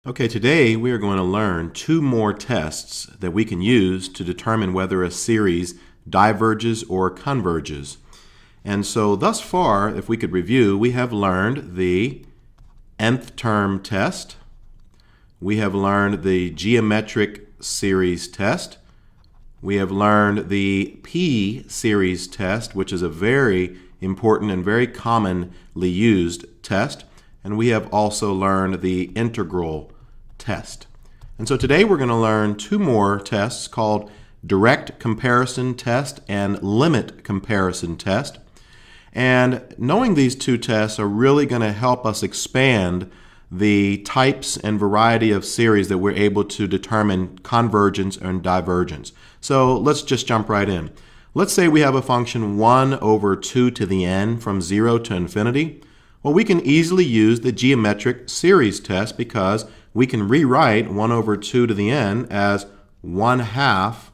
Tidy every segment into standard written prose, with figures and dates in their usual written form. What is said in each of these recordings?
Okay, today we are going to learn two more tests that we can use to determine whether a series diverges or converges. And so thus far, if we could review, we have learned the nth term test, we have learned the geometric series test, we have learned the p-series test, which is a very important and very commonly used test, and we have also learned the integral test. And so today we're going to learn two more tests called direct comparison test and limit comparison test. And knowing these two tests are really going to help us expand the types and variety of series that we're able to determine convergence and divergence. So let's just jump right in. Let's say we have a function 1 over 2 to the n from 0 to infinity. Well, we can easily use the geometric series test because we can rewrite 1 over 2 to the n as 1/2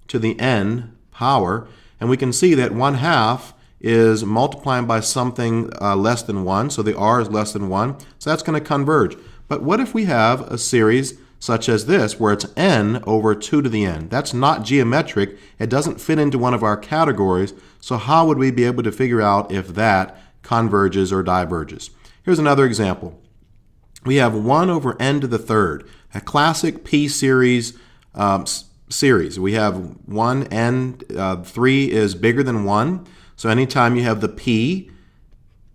to the n power, and we can see that 1/2 is multiplying by something less than 1, so the r is less than 1, so that's going to converge. But what if we have a series such as this, where it's n over 2 to the n? That's not geometric. It doesn't fit into one of our categories, so how would we be able to figure out if that converges or diverges? Here's another example. We have 1 over n to the third, a classic p-series series. We have 1, n, 3 is bigger than 1, so anytime you have the p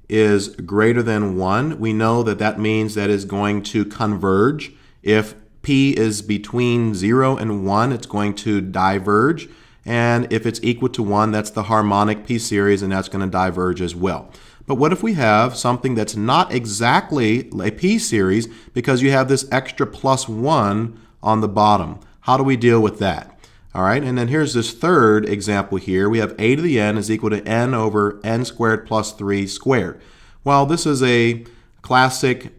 is greater than 1, we know that that means that is going to converge. If p is between 0 and 1, it's going to diverge. And if it's equal to 1, that's the harmonic p-series, and that's going to diverge as well. But what if we have something that's not exactly a p-series because you have this extra plus 1 on the bottom? How do we deal with that? All right, and then here's this third example here. We have a to the n is equal to n over n squared plus 3 squared. Well, this is a classic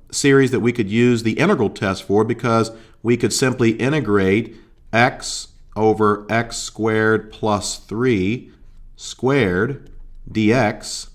series that we could use the integral test for because we could simply integrate x over x squared plus 3 squared dx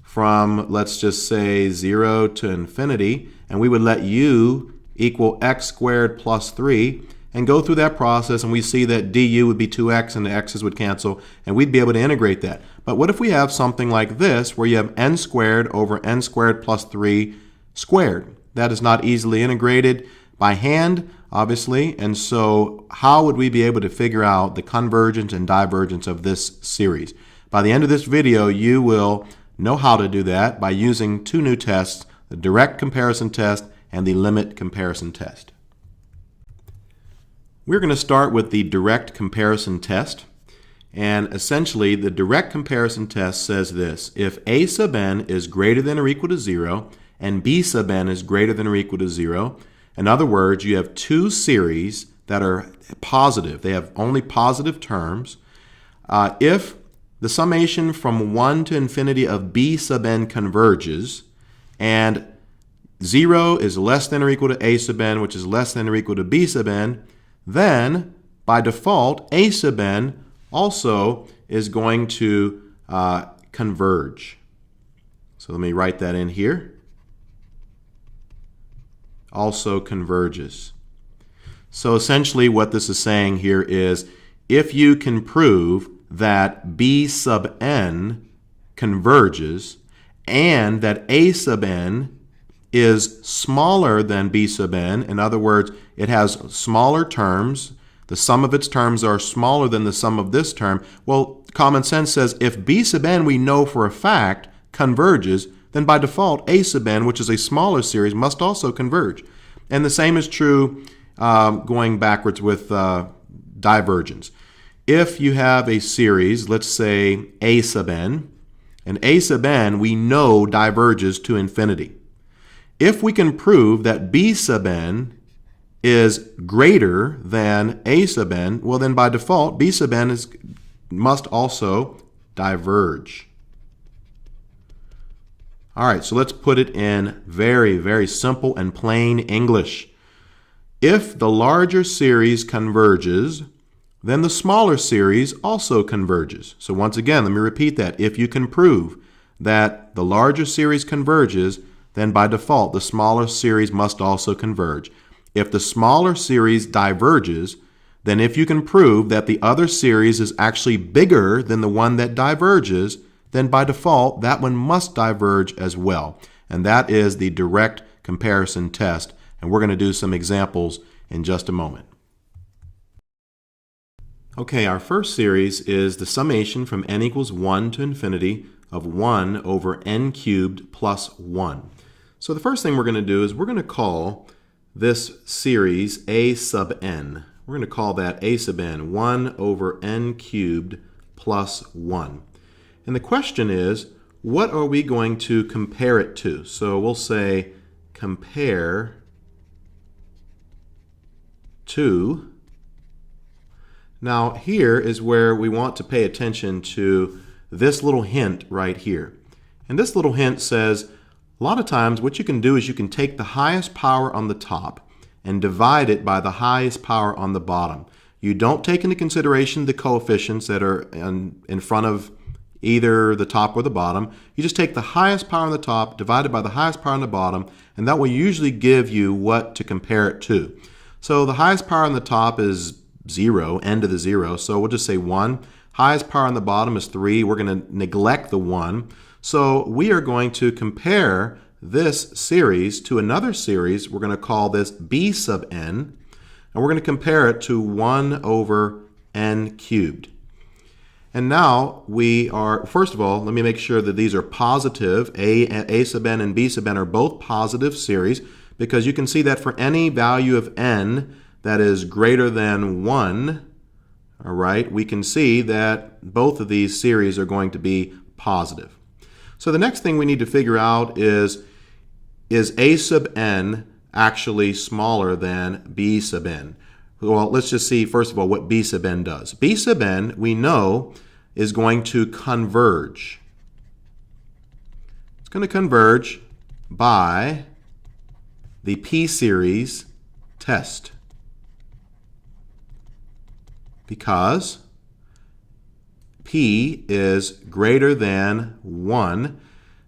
from, let's just say, 0 to infinity, and we would let u equal x squared plus 3 and go through that process, and we see that du would be 2x and the x's would cancel, and we'd be able to integrate that. But what if we have something like this, where you have n squared over n squared plus 3 squared? That is not easily integrated by hand, obviously, and so how would we be able to figure out the convergence and divergence of this series? By the end of this video, you will know how to do that by using two new tests, the direct comparison test and the limit comparison test. We're going to start with the direct comparison test, and essentially the direct comparison test says this: if a sub n is greater than or equal to 0 and b sub n is greater than or equal to 0, in other words, you have two series that are positive, they have only positive terms, if the summation from 1 to infinity of b sub n converges, and 0 is less than or equal to a sub n, which is less than or equal to b sub n, then by default a sub n also is going to converge. So let me write that in here. Also converges. So essentially what this is saying here is, if you can prove that b sub n converges and that a sub n is smaller than b sub n, in other words, it has smaller terms, the sum of its terms are smaller than the sum of this term, well, common sense says if b sub n we know for a fact converges, then by default a sub n, which is a smaller series, must also converge. And the same is true going backwards with divergence. If you have a series, let's say a sub n, and a sub n we know diverges to infinity. If we can prove that b sub n is greater than a sub n, well then by default b sub n must also diverge. All right, so let's put it in very, very simple and plain English. If the larger series converges, then the smaller series also converges. So once again, let me repeat that. If you can prove that the larger series converges, then by default the smaller series must also converge. If the smaller series diverges, then if you can prove that the other series is actually bigger than the one that diverges, then by default that one must diverge as well. And that is the direct comparison test. And we're going to do some examples in just a moment. Okay, our first series is the summation from n equals 1 to infinity of 1 over n cubed plus 1. So the first thing we're going to do is we're going to call this series a sub n. We're going to call that a sub n, 1 over n cubed plus 1. And the question is, what are we going to compare it to? So we'll say compare to. Now here is where we want to pay attention to this little hint right here. And this little hint says a lot of times what you can do is you can take the highest power on the top and divide it by the highest power on the bottom. You don't take into consideration the coefficients that are in front of either the top or the bottom. You just take the highest power on the top divided by the highest power on the bottom, and that will usually give you what to compare it to. So the highest power on the top is 0, n to the 0, so we'll just say 1. Highest power on the bottom is 3. We're going to neglect the 1. So we are going to compare this series to another series. We're going to call this b sub n, and we're going to compare it to 1 over n cubed. And now we are, first of all, let me make sure that these are positive. A sub n and b sub n are both positive series, because you can see that for any value of n that is greater than 1, all right, we can see that both of these series are going to be positive. So the next thing we need to figure out is a sub n actually smaller than b sub n? Well, let's just see, first of all, what b sub n does. B sub n, we know, is going to converge. It's going to converge by the p-series test, because p is greater than 1,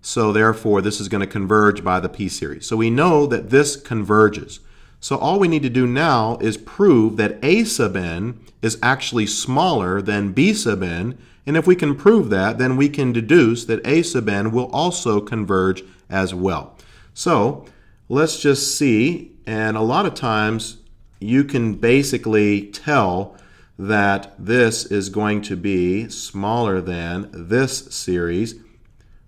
so therefore this is going to converge by the p-series. So we know that this converges. So all we need to do now is prove that a sub n is actually smaller than b sub n, and if we can prove that, then we can deduce that a sub n will also converge as well. So let's just see, and a lot of times you can basically tell that this is going to be smaller than this series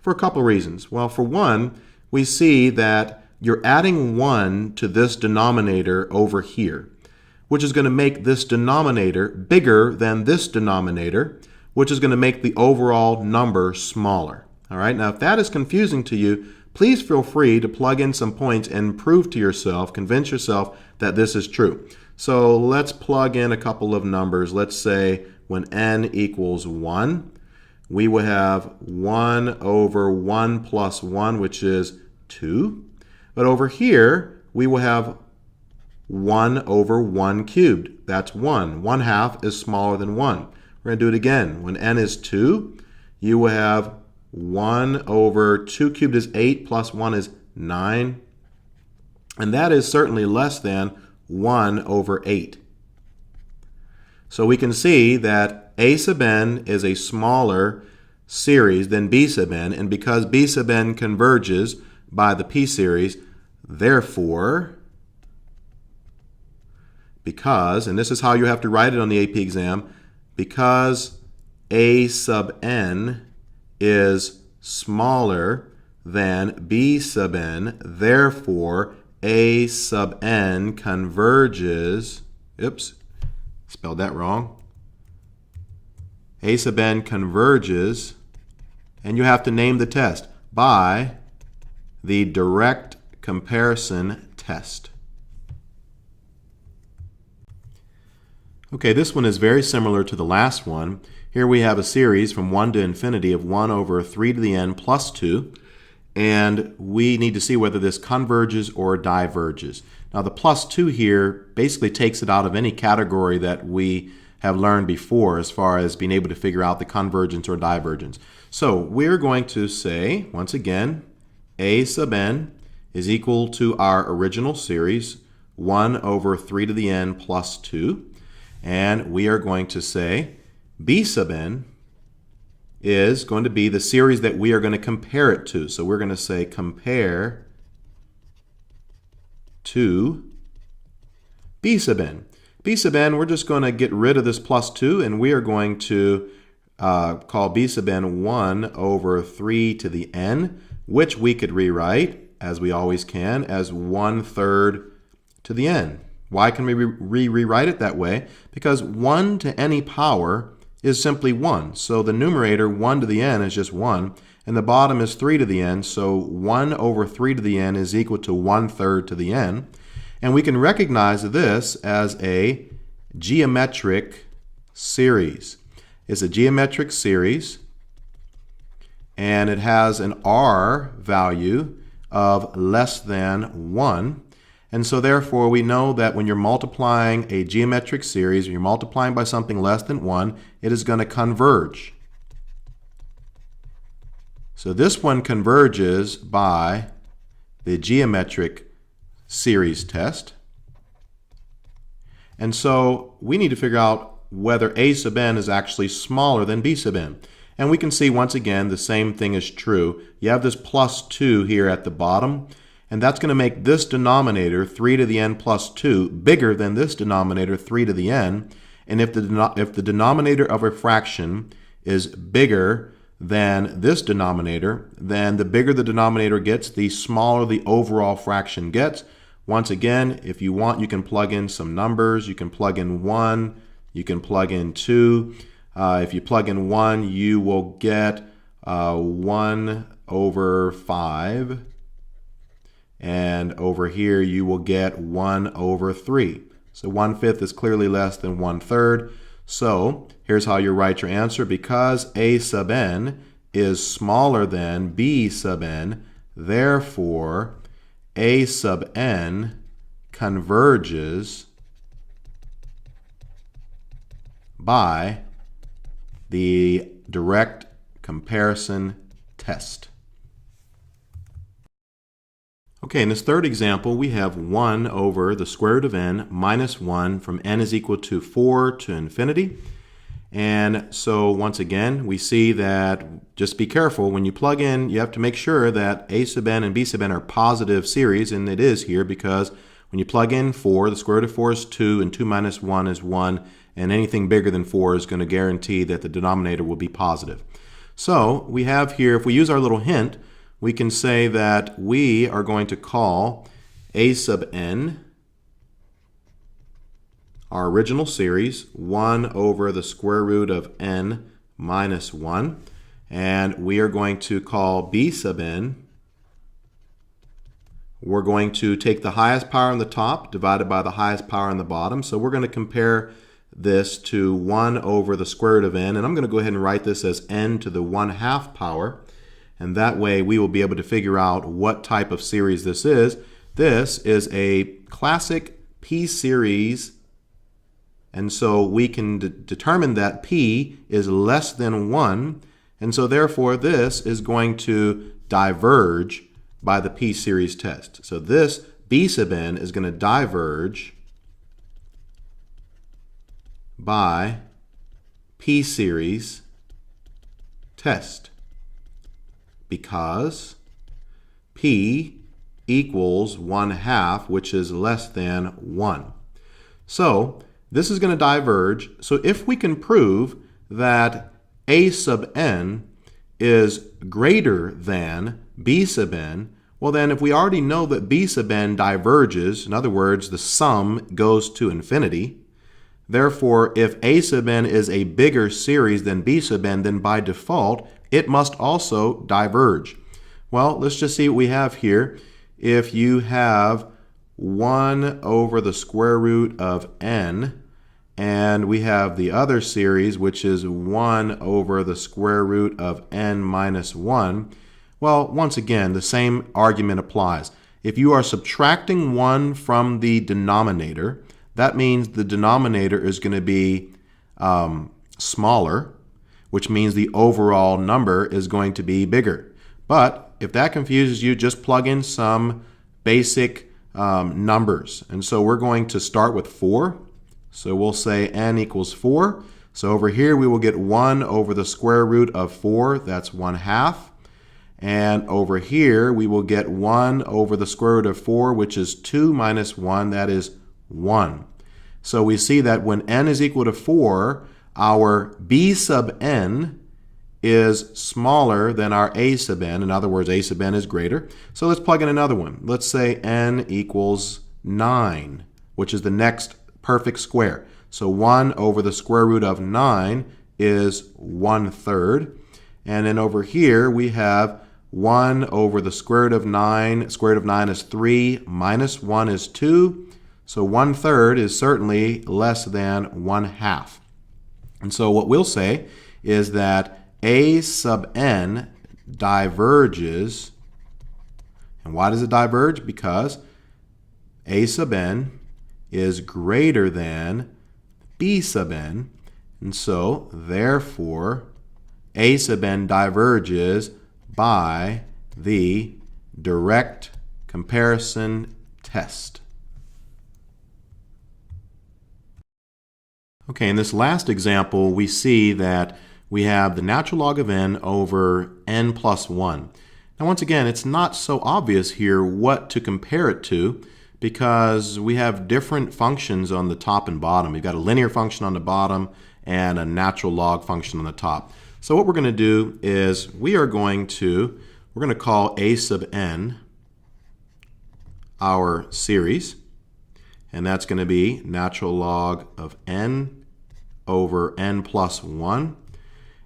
for a couple of reasons. Well, for one, we see that you're adding 1 to this denominator over here, which is going to make this denominator bigger than this denominator, which is going to make the overall number smaller. All right, now if that is confusing to you, please feel free to plug in some points and prove to yourself, convince yourself that this is true. So let's plug in a couple of numbers. Let's say when n equals 1, we will have 1 over 1 plus 1, which is 2. But over here, we will have 1 over 1 cubed. That's 1. 1/2 is smaller than 1. We're going to do it again. When n is 2, you will have 1 over 2 cubed is 8 plus 1 is 9. And that is certainly less than 1 over 8. So we can see that a sub n is a smaller series than b sub n, and because b sub n converges by the p-series, therefore, because, and this is how you have to write it on the AP exam, because a sub n is smaller than b sub n, therefore a sub n converges, oops, spelled that wrong. A sub n converges, and you have to name the test, by the direct comparison test. Okay, this one is very similar to the last one. Here we have a series from 1 to infinity of 1 over 3 to the n plus 2. And we need to see whether this converges or diverges. Now the plus 2 here basically takes it out of any category that we have learned before as far as being able to figure out the convergence or divergence. So we're going to say, once again, a sub n is equal to our original series, 1 over 3 to the n plus 2. And we are going to say b sub n is going to be the series that we are going to compare it to. So we're going to say compare to b sub n. B sub n, we're just going to get rid of this plus 2, and we are going to call b sub n 1 over 3 to the n, which we could rewrite, as we always can, as 1/3 to the n. Why can we rewrite it that way? Because 1 to any power is simply 1. So the numerator, 1 to the n, is just 1, and the bottom is 3 to the n, so 1 over 3 to the n is equal to 1/3 to the n. And we can recognize this as a geometric series. It's a geometric series, and it has an r value of less than 1. And so therefore we know that when you're multiplying a geometric series, or you're multiplying by something less than 1, it is going to converge. So this one converges by the geometric series test. And so we need to figure out whether a sub n is actually smaller than b sub n. And we can see once again the same thing is true. You have this plus 2 here at the bottom, and that's going to make this denominator, 3 to the n plus 2, bigger than this denominator, 3 to the n. And if the denominator of a fraction is bigger than this denominator, then the bigger the denominator gets, the smaller the overall fraction gets. Once again, if you want, you can plug in some numbers. You can plug in 1, you can plug in 2. If you plug in 1, you will get 1 over 5. And over here, you will get 1 over 3. So 1/5 is clearly less than 1/3. So here's how you write your answer. Because a sub n is smaller than b sub n, therefore a sub n converges by the direct comparison test. Okay, in this third example, we have 1 over the square root of n minus 1 from n is equal to 4 to infinity. And so once again, we see that, just be careful, when you plug in, you have to make sure that a sub n and b sub n are positive series, and it is here because when you plug in 4, the square root of 4 is 2, and 2 minus 1 is 1, and anything bigger than 4 is going to guarantee that the denominator will be positive. So we have here, if we use our little hint, we can say that we are going to call a sub n, our original series, 1 over the square root of n minus 1. And we are going to call b sub n, we're going to take the highest power on the top divided by the highest power on the bottom. So we're going to compare this to 1 over the square root of n. And I'm going to go ahead and write this as n to the 1/2 power. And that way we will be able to figure out what type of series this is. This is a classic p series, and so we can determine that p is less than 1, and so therefore this is going to diverge by the p series test. So this b sub n is going to diverge by p series test, because p equals 1/2, which is less than 1. So this is going to diverge. So if we can prove that a sub n is greater than b sub n, well then if we already know that b sub n diverges, in other words, the sum goes to infinity, therefore if a sub n is a bigger series than b sub n, then by default it must also diverge. Well, let's just see what we have here. If you have 1 over the square root of n, and we have the other series, which is 1 over the square root of n minus 1, well, once again, the same argument applies. If you are subtracting 1 from the denominator, that means the denominator is going to be smaller, which means the overall number is going to be bigger. But if that confuses you, just plug in some basic numbers. And so we're going to start with 4. So we'll say n equals 4. So over here we will get 1 over the square root of 4, that's 1/2. And over here we will get 1 over the square root of 4, which is 2 minus 1, that is 1. So we see that when n is equal to 4, our b sub n is smaller than our a sub n. In other words, a sub n is greater. So let's plug in another one. Let's say n equals 9, which is the next perfect square. So 1 over the square root of 9 is 1/3. And then over here we have 1 over the square root of 9. Square root of 9 is 3, minus 1 is 2. So 1/3 is certainly less than 1/2. And so what we'll say is that a sub n diverges. And why does it diverge? Because a sub n is greater than b sub n. And so, therefore, a sub n diverges by the direct comparison test. Okay, in this last example, we see that we have the natural log of n over n plus 1. Now, once again, it's not so obvious here what to compare it to because we have different functions on the top and bottom. We've got a linear function on the bottom and a natural log function on the top. So what we're going to do is we're going to call a sub n our series, and that's going to be natural log of n over n plus 1.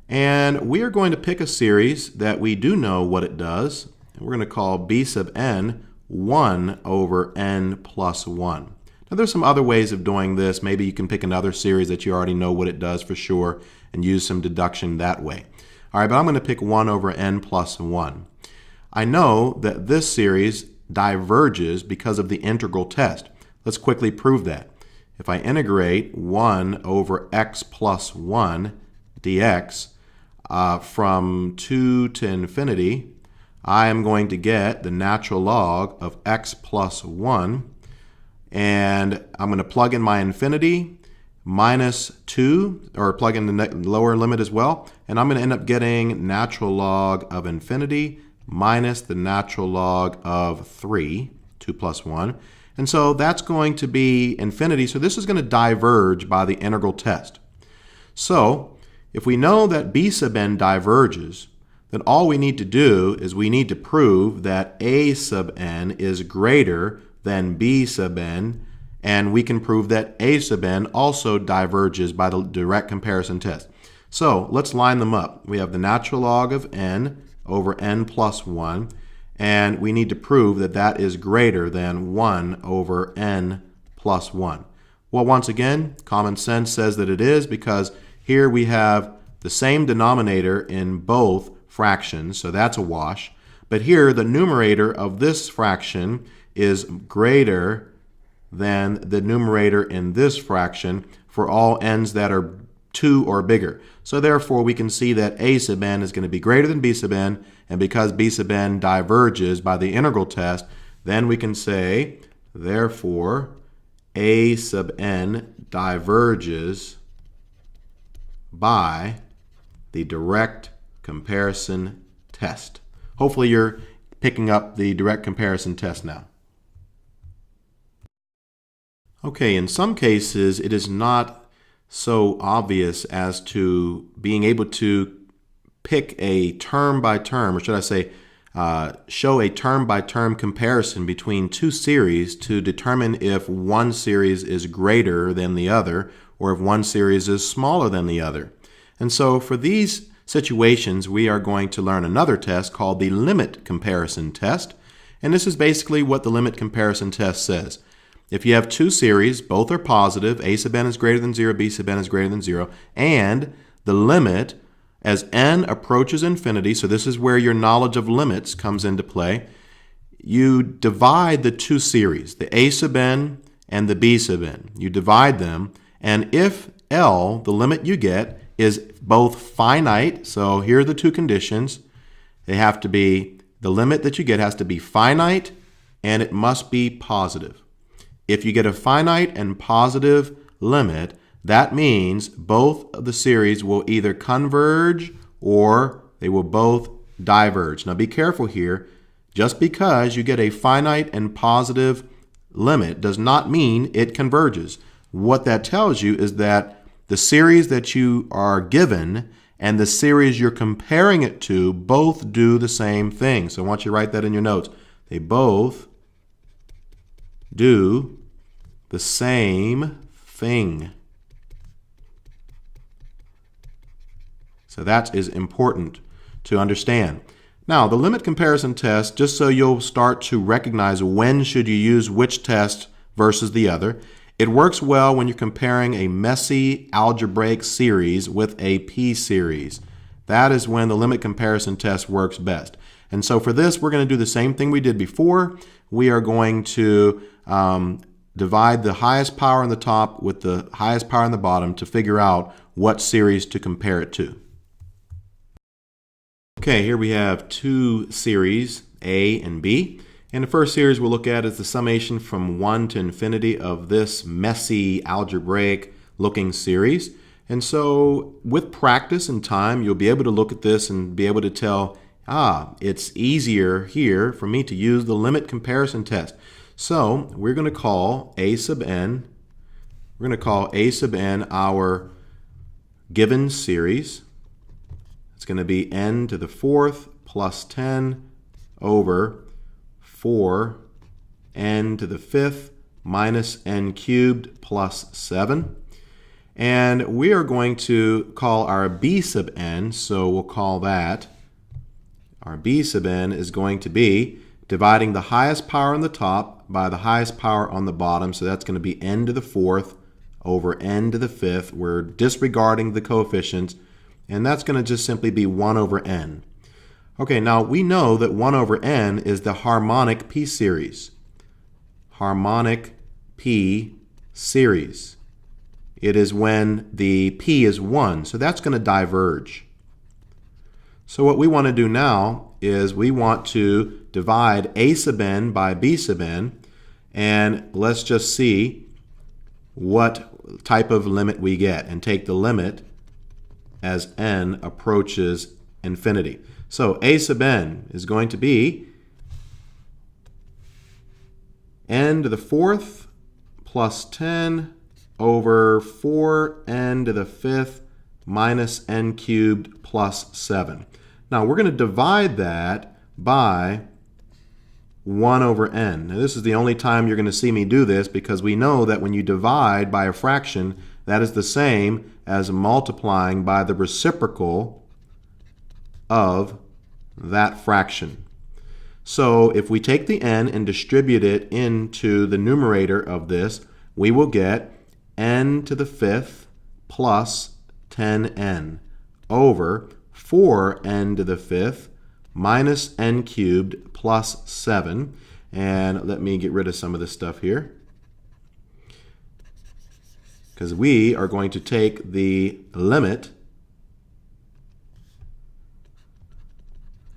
And we are going to pick a series that we do know what it does, and we're going to call b sub n 1 over n plus 1. Now there's some other ways of doing this. Maybe you can pick another series that you already know what it does for sure and use some deduction that way. All right, but I'm going to pick 1 over n plus 1. I know that this series diverges because of the integral test. Let's quickly prove that. If I integrate 1 over x plus 1 dx from 2 to infinity, I am going to get the natural log of x plus 1, and I'm going to plug in my infinity minus 2, or plug in the lower limit as well, and I'm going to end up getting natural log of infinity minus the natural log of 3, 2 plus 1. And so that's going to be infinity, so this is going to diverge by the integral test. So if we know that b sub n diverges, then all we need to do is we need to prove that a sub n is greater than b sub n, and we can prove that a sub n also diverges by the direct comparison test. So let's line them up. We have the natural log of n over n plus 1, and we need to prove that that is greater than 1 over n plus 1. Well, once again, common sense says that it is, because here we have the same denominator in both fractions, so that's a wash. But here the numerator of this fraction is greater than the numerator in this fraction for all n's that are 2 or bigger. So therefore we can see that a sub n is going to be greater than b sub n, and because b sub n diverges by the integral test, then we can say, therefore, a sub n diverges by the direct comparison test. Hopefully you're picking up the direct comparison test now. Okay, in some cases it is not so obvious as to being able to pick a term by term, or should I say show a term by term comparison between two series to determine if one series is greater than the other or if one series is smaller than the other. And so for these situations, we are going to learn another test called the limit comparison test. And this is basically what the limit comparison test says. If you have two series, both are positive, a sub n is greater than 0, b sub n is greater than 0, and the limit as n approaches infinity, so this is where your knowledge of limits comes into play, you divide the two series, the a sub n and the b sub n. You divide them, and if L, the limit you get, is both finite, so here are the two conditions. They have to be, the limit that you get has to be finite and it must be positive. If you get a finite and positive limit, that means both of the series will either converge or they will both diverge. Now be careful here. Just because you get a finite and positive limit does not mean it converges. What that tells you is that the series that you are given and the series you're comparing it to both do the same thing. So I want you to write that in your notes. They both do the same thing. So that is important to understand. Now, the limit comparison test, just so you'll start to recognize when should you use which test versus the other, it works well when you're comparing a messy algebraic series with a p-series. That is when the limit comparison test works best. And so for this, we're going to do the same thing we did before. We are going to divide the highest power on the top with the highest power on the bottom to figure out what series to compare it to. Okay, here we have two series, A and B. And the first series we'll look at is the summation from 1 to infinity of this messy algebraic looking series. And so with practice and time, you'll be able to look at this and be able to tell, it's easier here for me to use the limit comparison test. So we're going to call A sub n, our given series. It's going to be n to the fourth plus 10 over 4 n to the fifth minus n cubed plus 7. And we are going to call our b sub n, so we'll call that, our b sub n is going to be dividing the highest power on the top by the highest power on the bottom, so that's going to be n to the fourth over n to the fifth. We're disregarding the coefficients, and that's going to just simply be 1 over n. Okay, now we know that 1 over n is the harmonic p-series. Harmonic p-series. It is when the p is 1, so that's going to diverge. So what we want to do now is we want to divide a sub n by b sub n, and let's just see what type of limit we get and take the limit as n approaches infinity. So a sub n is going to be n to the fourth plus 10 over 4n to the fifth minus n cubed plus 7. Now we're going to divide that by 1 over n. Now this is the only time you're going to see me do this, because we know that when you divide by a fraction, that is the same as multiplying by the reciprocal of that fraction. So if we take the n and distribute it into the numerator of this, we will get n to the fifth plus 10n over 4n to the fifth minus n cubed plus 7. And let me get rid of some of this stuff here, because we are going to take the limit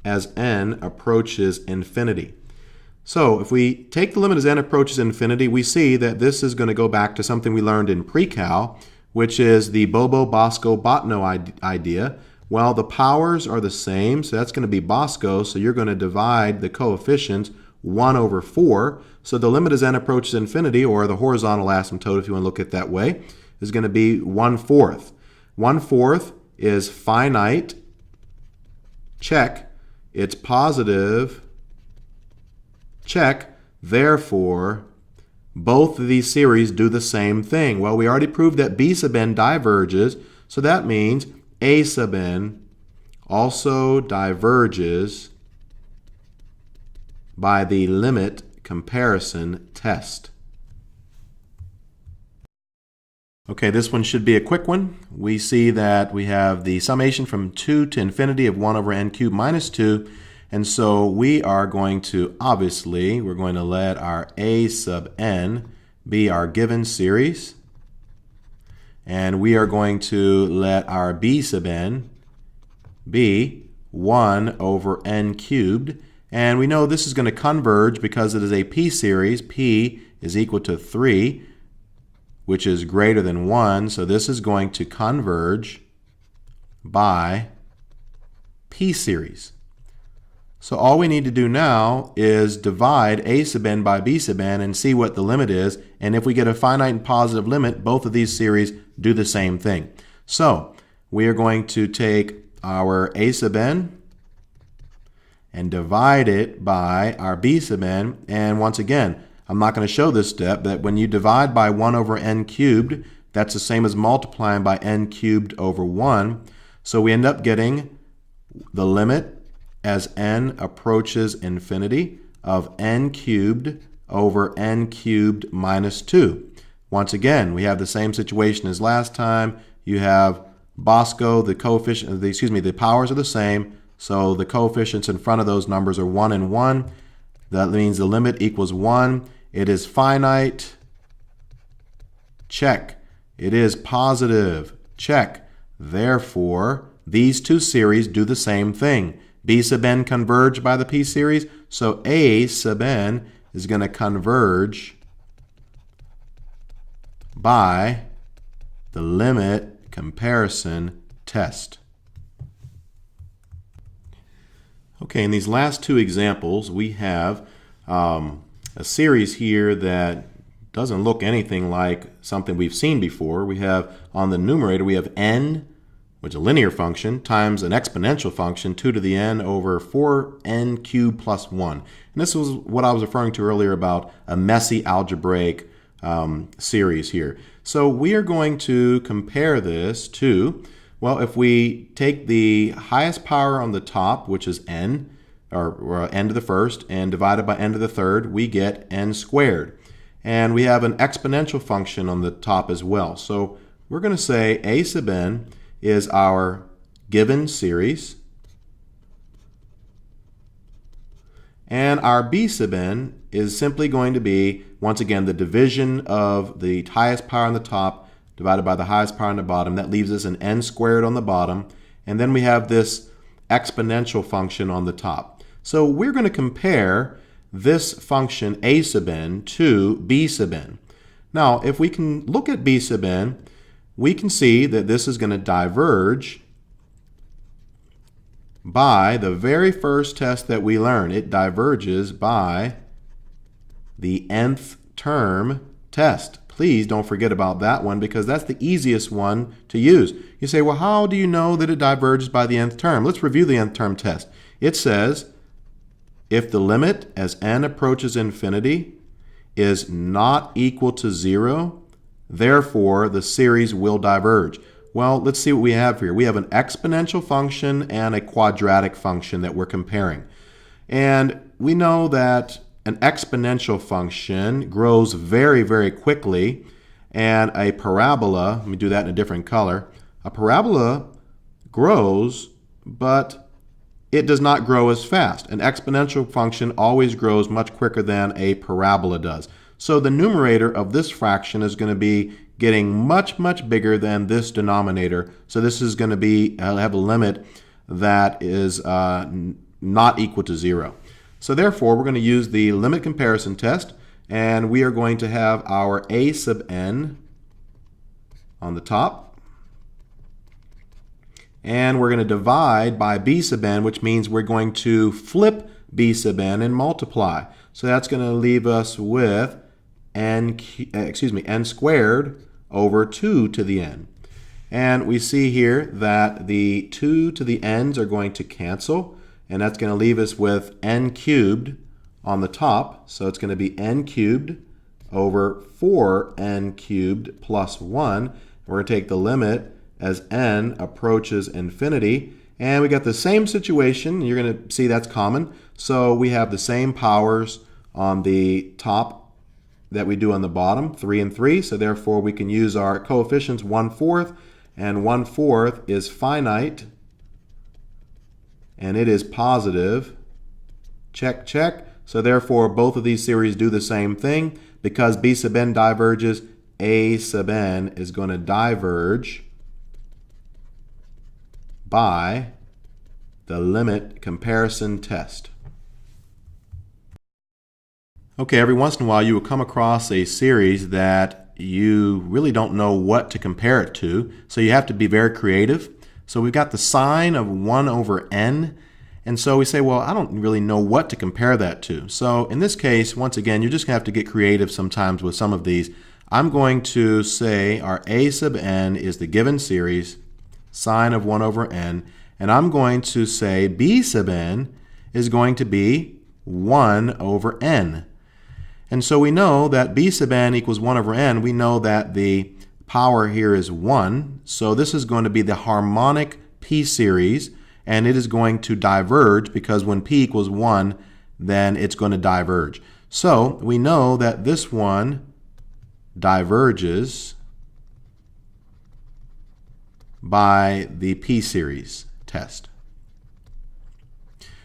as n approaches infinity. So if we take the limit as n approaches infinity, we see that this is going to go back to something we learned in pre-cal, which is the Bobo-Bosco-Botno idea. Well, the powers are the same, so that's going to be Bosco, so you're going to divide the coefficients 1 over 4. So the limit as n approaches infinity, or the horizontal asymptote if you want to look at it that way, is going to be 1/4. 1/4 is finite, check, it's positive, check, therefore both of these series do the same thing. Well, we already proved that b sub n diverges, so that means a sub n also diverges by the limit comparison test. Okay, this one should be a quick one. We see that we have the summation from 2 to infinity of 1 over n cubed minus 2. And so we are going to, obviously, we're going to let our a sub n be our given series. And we are going to let our b sub n be 1 over n cubed. And we know this is going to converge because it is a p-series. P is equal to 3, which is greater than 1. So this is going to converge by p-series. So all we need to do now is divide a sub n by b sub n and see what the limit is. And if we get a finite and positive limit, both of these series do the same thing. So we are going to take our a sub n and divide it by our b sub n. And once again, I'm not going to show this step, but when you divide by 1 over n cubed, that's the same as multiplying by n cubed over 1. So we end up getting the limit as n approaches infinity of n cubed over n cubed minus 2. Once again, we have the same situation as last time. You have Bosco, the powers are the same, so the coefficients in front of those numbers are 1 and 1. That means the limit equals 1. It is finite. Check. It is positive. Check. Therefore, these two series do the same thing. B sub n converge by the p series, so a sub n is going to converge by the limit comparison test. Okay, in these last two examples, we have a series here that doesn't look anything like something we've seen before. We have on the numerator, we have n, which is a linear function, times an exponential function, 2 to the n over 4n cubed plus 1. And this was what I was referring to earlier about a messy algebraic series here. So we are going to compare this to, well, if we take the highest power on the top, which is n, or n to the first, and divide it by n to the third, we get n squared. And we have an exponential function on the top as well. So we're going to say a sub n is our given series, and our b sub n is simply going to be, once again, the division of the highest power on the top divided by the highest power on the bottom. That leaves us an n squared on the bottom, and then we have this exponential function on the top. So we're going to compare this function a sub n to b sub n. Now, if we can look at b sub n, we can see that this is going to diverge by the very first test that we learned. It diverges by the nth term test. Please don't forget about that one because that's the easiest one to use. You say, well, how do you know that it diverges by the nth term? Let's review the nth term test. It says if the limit as n approaches infinity is not equal to 0, therefore, the series will diverge. Well, let's see what we have here. We have an exponential function and a quadratic function that we're comparing. And we know that an exponential function grows very, very quickly, and a parabola, let me do that in a different color, a parabola grows, but it does not grow as fast. An exponential function always grows much quicker than a parabola does. So the numerator of this fraction is going to be getting much, much bigger than this denominator. So this is going to be have a limit that is not equal to 0. So therefore, we're going to use the limit comparison test, and we are going to have our a sub n on the top, and we're going to divide by b sub n, which means we're going to flip b sub n and multiply. So that's going to leave us with n squared over 2 to the n. And we see here that the 2 to the n's are going to cancel, and that's going to leave us with n cubed on the top. So it's going to be n cubed over 4n cubed plus 1. We're going to take the limit as n approaches infinity. And we got the same situation. You're going to see that's common. So we have the same powers on the top that we do on the bottom, 3 and 3. So therefore, we can use our coefficients 1/4, and 1/4 is finite, and it is positive. Check, check. So therefore, both of these series do the same thing. Because b sub n diverges, a sub n is going to diverge by the limit comparison test. Okay, every once in a while you will come across a series that you really don't know what to compare it to, so you have to be very creative. So we've got the sine of 1 over n, and so we say, well, I don't really know what to compare that to. So in this case, once again, you're just going to have to get creative sometimes with some of these. I'm going to say our a sub n is the given series, sine of 1 over n, and I'm going to say b sub n is going to be 1 over n. And so we know that b sub n equals 1 over n. We know that the power here is 1. So this is going to be the harmonic p series, and it is going to diverge because when p equals 1, then it's going to diverge. So we know that this one diverges by the p series test.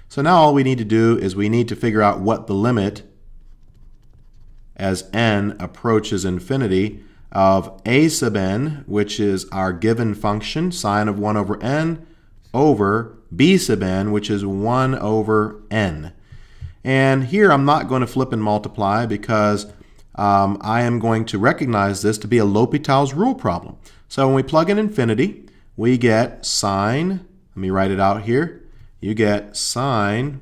So now all we need to do is we need to figure out what the limit as n approaches infinity of a sub n, which is our given function, sine of 1 over n, over b sub n, which is 1 over n. And here I'm not going to flip and multiply because I am going to recognize this to be a L'Hopital's rule problem. So when we plug in infinity, we get sine, let me write it out here, you get sine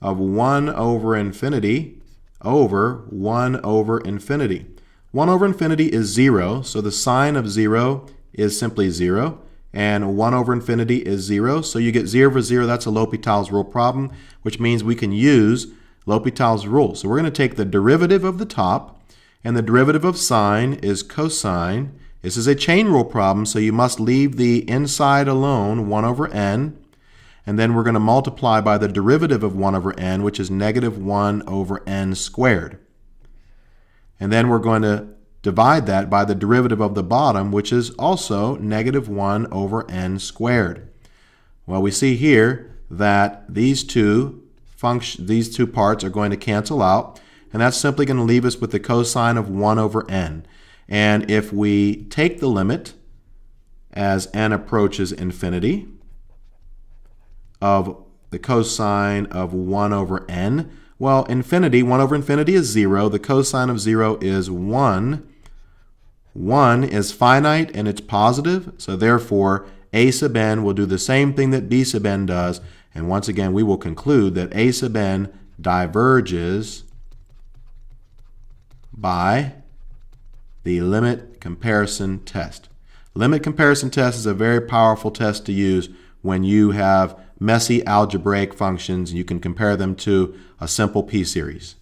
of 1 over infinity over 1 over infinity. 1 over infinity is 0, so the sine of 0 is simply 0, and 1 over infinity is 0, so you get 0 over 0. That's a L'Hopital's rule problem, which means we can use L'Hopital's rule. So we're going to take the derivative of the top, and the derivative of sine is cosine. This is a chain rule problem, so you must leave the inside alone, 1 over n, and then we're going to multiply by the derivative of 1 over n, which is negative 1 over n squared. And then we're going to divide that by the derivative of the bottom, which is also negative 1 over n squared. Well, we see here that these two parts are going to cancel out, and that's simply going to leave us with the cosine of 1 over n. And if we take the limit as n approaches infinity of the cosine of 1 over n, well, infinity, 1 over infinity is 0. The cosine of 0 is 1. 1 is finite and it's positive, so therefore a sub n will do the same thing that b sub n does, and once again we will conclude that a sub n diverges by the limit comparison test. Limit comparison test is a very powerful test to use when you have messy algebraic functions and you can compare them to a simple p series.